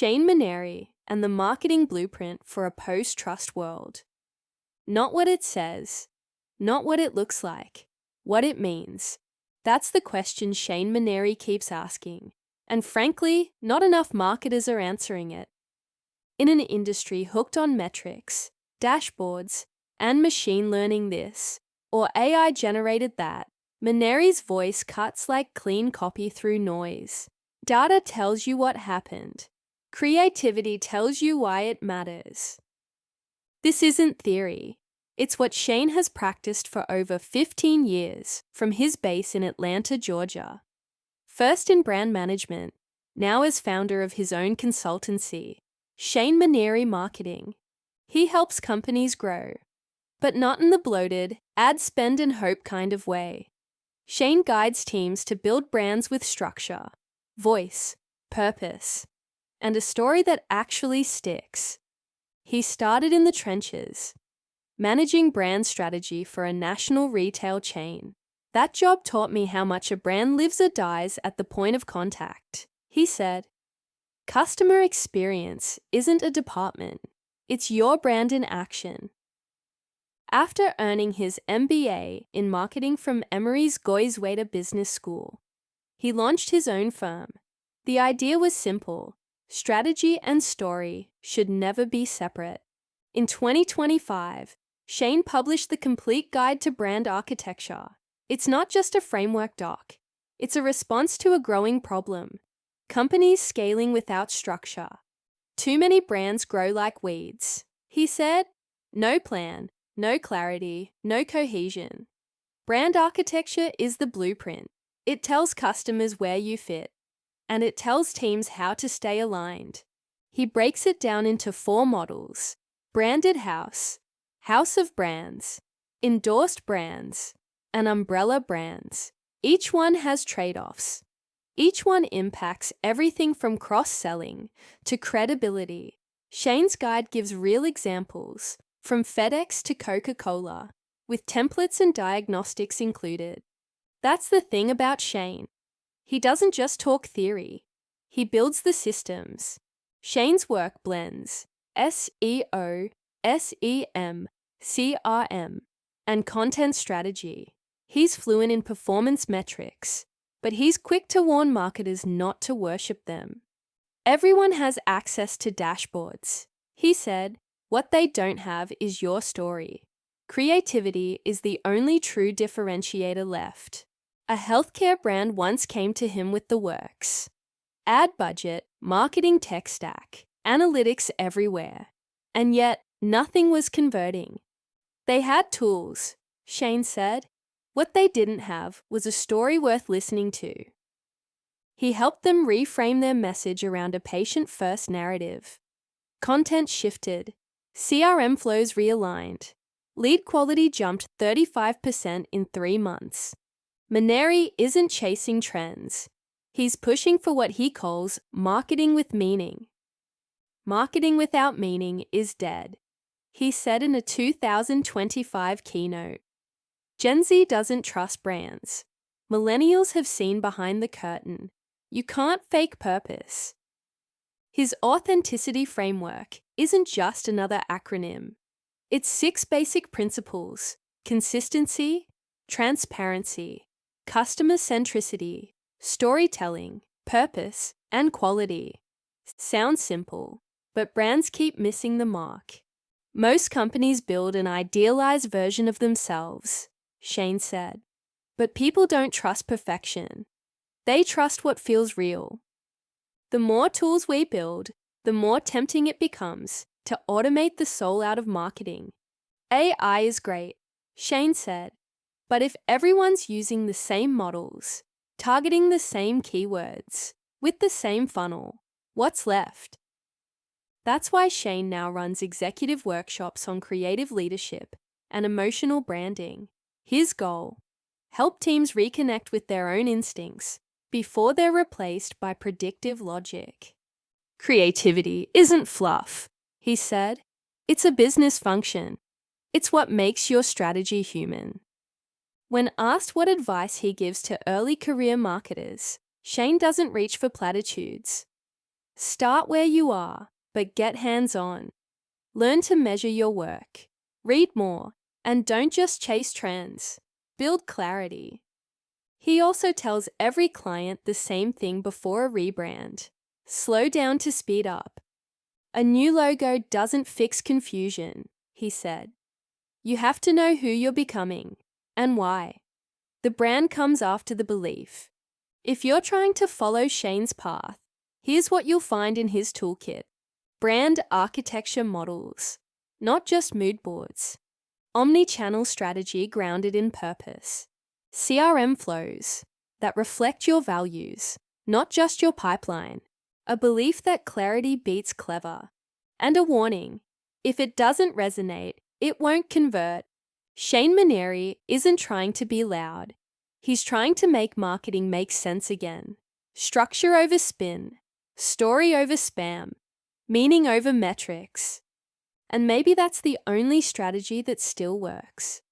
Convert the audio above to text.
Shane Maneri and the marketing blueprint for a post-trust world. Not what it says, not what it looks like, what it means. That's the question Shane Maneri keeps asking, and frankly, not enough marketers are answering it. In an industry hooked on metrics, dashboards, and machine learning this, or AI-generated that, Maneri's voice cuts like clean copy through noise. Data tells you what happened. Creativity tells you why it matters. This isn't theory. It's what Shane has practiced for over 15 years from his base in Atlanta, Georgia. First in brand management, now as founder of his own consultancy, Shane Maneri Marketing. He helps companies grow, but not in the bloated, ad spend and hope kind of way. Shane guides teams to build brands with structure, voice, purpose, and a story that actually sticks. He started in the trenches, managing brand strategy for a national retail chain. That job taught me how much a brand lives or dies at the point of contact. He said, "Customer experience isn't a department, it's your brand in action." After earning his MBA in marketing from Emory's Goizueta Business School, he launched his own firm. The idea was simple: strategy and story should never be separate. In 2025, Shane published the Complete Guide to Brand Architecture. It's not just a framework doc. It's a response to a growing problem: companies scaling without structure. Too many brands grow like weeds. He said, no plan, no clarity, no cohesion. Brand architecture is the blueprint. It tells customers where you fit, and it tells teams how to stay aligned. He breaks it down into 4 models: branded house, house of brands, endorsed brands, and umbrella brands. Each one has trade-offs. Each one impacts everything from cross-selling to credibility. Shane's guide gives real examples, from FedEx to Coca-Cola, with templates and diagnostics included. That's the thing about Shane. He doesn't just talk theory. He builds the systems. Shane's work blends SEO, SEM, CRM, and content strategy. He's fluent in performance metrics, but he's quick to warn marketers not to worship them. Everyone has access to dashboards. He said, what they don't have is your story. Creativity is the only true differentiator left. A healthcare brand once came to him with the works: ad budget, marketing tech stack, analytics everywhere. And yet, nothing was converting. They had tools, Shane said. What they didn't have was a story worth listening to. He helped them reframe their message around a patient-first narrative. Content shifted. CRM flows realigned. Lead quality jumped 35% in 3 months. Maneri isn't chasing trends. He's pushing for what he calls marketing with meaning. Marketing without meaning is dead, he said in a 2025 keynote. Gen Z doesn't trust brands. Millennials have seen behind the curtain. You can't fake purpose. His authenticity framework isn't just another acronym. It's 6 basic principles: consistency, transparency, customer centricity, storytelling, purpose, and quality. Sounds simple, but brands keep missing the mark. Most companies build an idealized version of themselves, Shane said. But people don't trust perfection. They trust what feels real. The more tools we build, the more tempting it becomes to automate the soul out of marketing. AI is great, Shane said, but if everyone's using the same models, targeting the same keywords, with the same funnel, what's left? That's why Shane now runs executive workshops on creative leadership and emotional branding. His goal: help teams reconnect with their own instincts before they're replaced by predictive logic. Creativity isn't fluff, he said. It's a business function. It's what makes your strategy human. When asked what advice he gives to early career marketers, Shane doesn't reach for platitudes. Start where you are, but get hands-on. Learn to measure your work. Read more, and don't just chase trends. Build clarity. He also tells every client the same thing before a rebrand. Slow down to speed up. A new logo doesn't fix confusion, he said. You have to know who you're becoming and why. The brand comes after the belief. If you're trying to follow Shane's path, here's what you'll find in his toolkit. Brand architecture models, not just mood boards. Omni-channel strategy grounded in purpose. CRM flows that reflect your values, not just your pipeline. A belief that clarity beats clever. And a warning, if it doesn't resonate, it won't convert. Shane Maneri isn't trying to be loud. He's trying to make marketing make sense again. Structure over spin, story over spam, meaning over metrics. And maybe that's the only strategy that still works.